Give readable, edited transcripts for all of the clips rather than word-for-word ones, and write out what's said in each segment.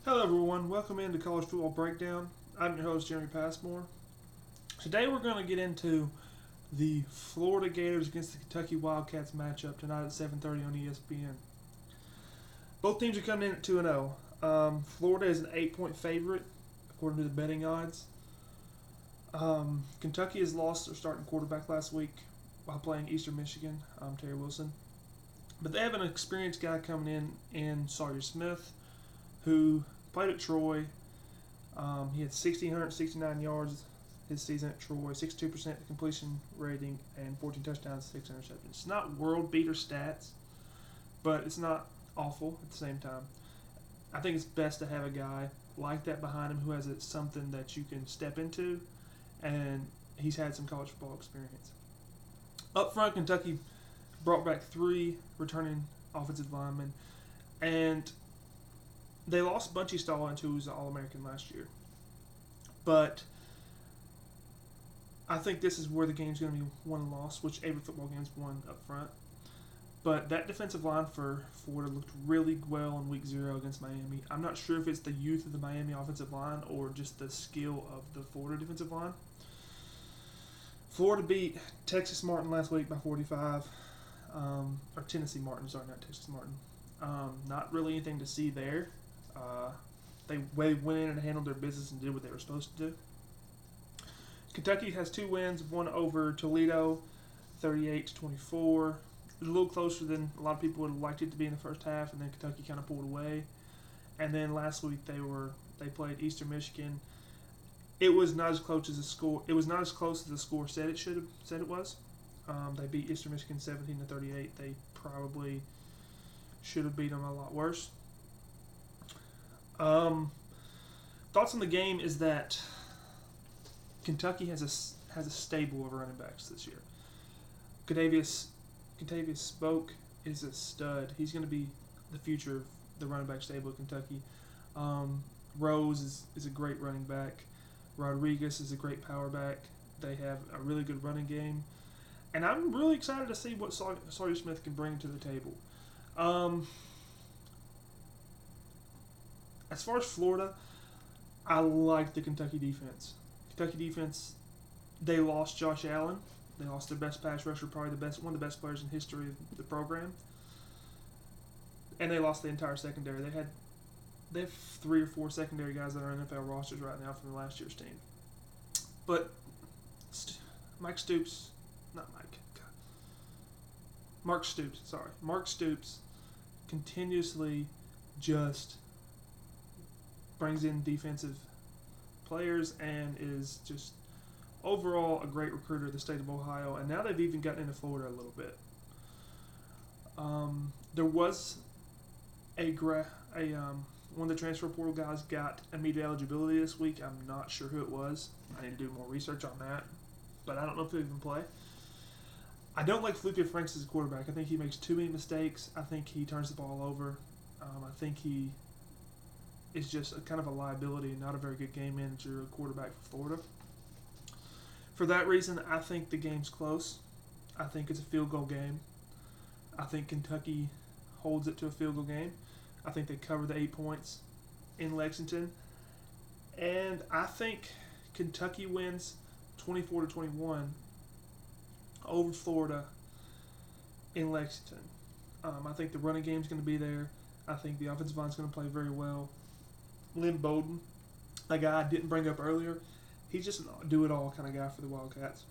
Hello, everyone. Welcome into College Football Breakdown. I'm your host, Jeremy Passmore. Today, we're going to get into the Florida Gators against the Kentucky Wildcats matchup tonight at 7:30 on ESPN. Both teams are coming in at 2-0. Florida is an 8-point favorite according to the betting odds. Kentucky has lost their starting quarterback last week while playing Eastern Michigan, Terry Wilson. But they have an experienced guy coming in Sawyer Smith, who played at Troy. He had 1,669 yards his season at Troy, 62% completion rating, and 14 touchdowns, 6 interceptions. It's not world beater stats, but it's not awful at the same time. I think it's best to have a guy like that behind him who has something that you can step into, and he's had some college football experience. Up front, Kentucky brought back 3 returning offensive linemen, and they lost Bunchy Stallings, who was an All-American last year. But I think this is where the game's going to be won and lost, which every football game's won up front. But that defensive line for Florida looked really well in Week 0 against Miami. I'm not sure if it's the youth of the Miami offensive line or just the skill of the Florida defensive line. Florida beat Texas Martin last week by 45. Or Tennessee Martin, sorry, not Texas Martin. Not really anything to see there. They went in and handled their business and did what they were supposed to do. Kentucky has 2 wins, one over Toledo, 38-24. It was a little closer than a lot of people would have liked it to be in the first half, and then Kentucky kind of pulled away. And then last week they played Eastern Michigan. It was not as close as the score. It was not as close as the score said it was. They beat Eastern Michigan 17-38. They probably should have beat them a lot worse. Thoughts on the game is that Kentucky has a stable of running backs this year. Contavious Spoke is a stud. He's going to be the future of the running back stable of Kentucky. Rose is a great running back. Rodriguez is a great power back. They have a really good running game. And I'm really excited to see what Sawyer Smith can bring to the table. As far as Florida, I like the Kentucky defense. They lost Josh Allen. They lost their best pass rusher, probably one of the best players in history of the program. And they lost the entire secondary. They have 3 or 4 secondary guys that are on NFL rosters right now from the last year's team. But Mark Stoops continuously just brings in defensive players and is just overall a great recruiter of the state of Ohio. And now they've even gotten into Florida a little bit. There was one of the transfer portal guys got immediate eligibility this week. I'm not sure who it was. I need to do more research on that. But I don't know if he'll even play. I don't like Felipe Franks as a quarterback. I think he makes too many mistakes. I think he turns the ball over. I think he is just kind of a liability and not a very good game manager or quarterback for Florida. For that reason, I think the game's close. I think it's a field goal game. I think Kentucky holds it to a field goal game. I think they cover the 8 points in Lexington. And I think Kentucky wins 24-21 over Florida in Lexington. I think the running game's going to be there. I think the offensive line's going to play very well. Lynn Bowden, a guy I didn't bring up earlier, he's just a do-it-all kind of guy for the Wildcats.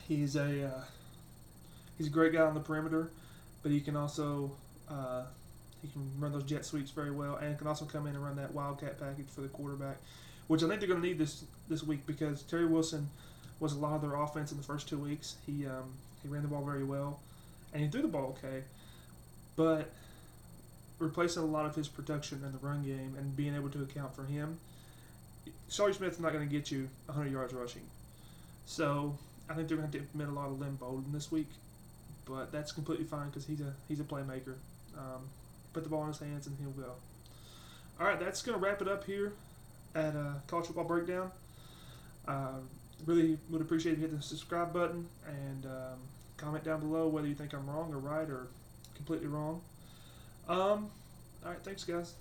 He's a great guy on the perimeter, but he can also he can run those jet sweeps very well, and can also come in and run that Wildcat package for the quarterback, which I think they're going to need this week because Terry Wilson was a lot of their offense in the first 2 weeks. He ran the ball very well, and he threw the ball okay, but replacing a lot of his production in the run game and being able to account for him, Sawyer Smith's not going to get you 100 yards rushing. So I think they're going to have to implement a lot of Lynn Bowden this week, but that's completely fine because he's a playmaker. Put the ball in his hands and he'll go. All right, that's going to wrap it up here at College Football Breakdown. Really would appreciate if you hit the subscribe button and comment down below whether you think I'm wrong or right or completely wrong. All right, thanks, guys.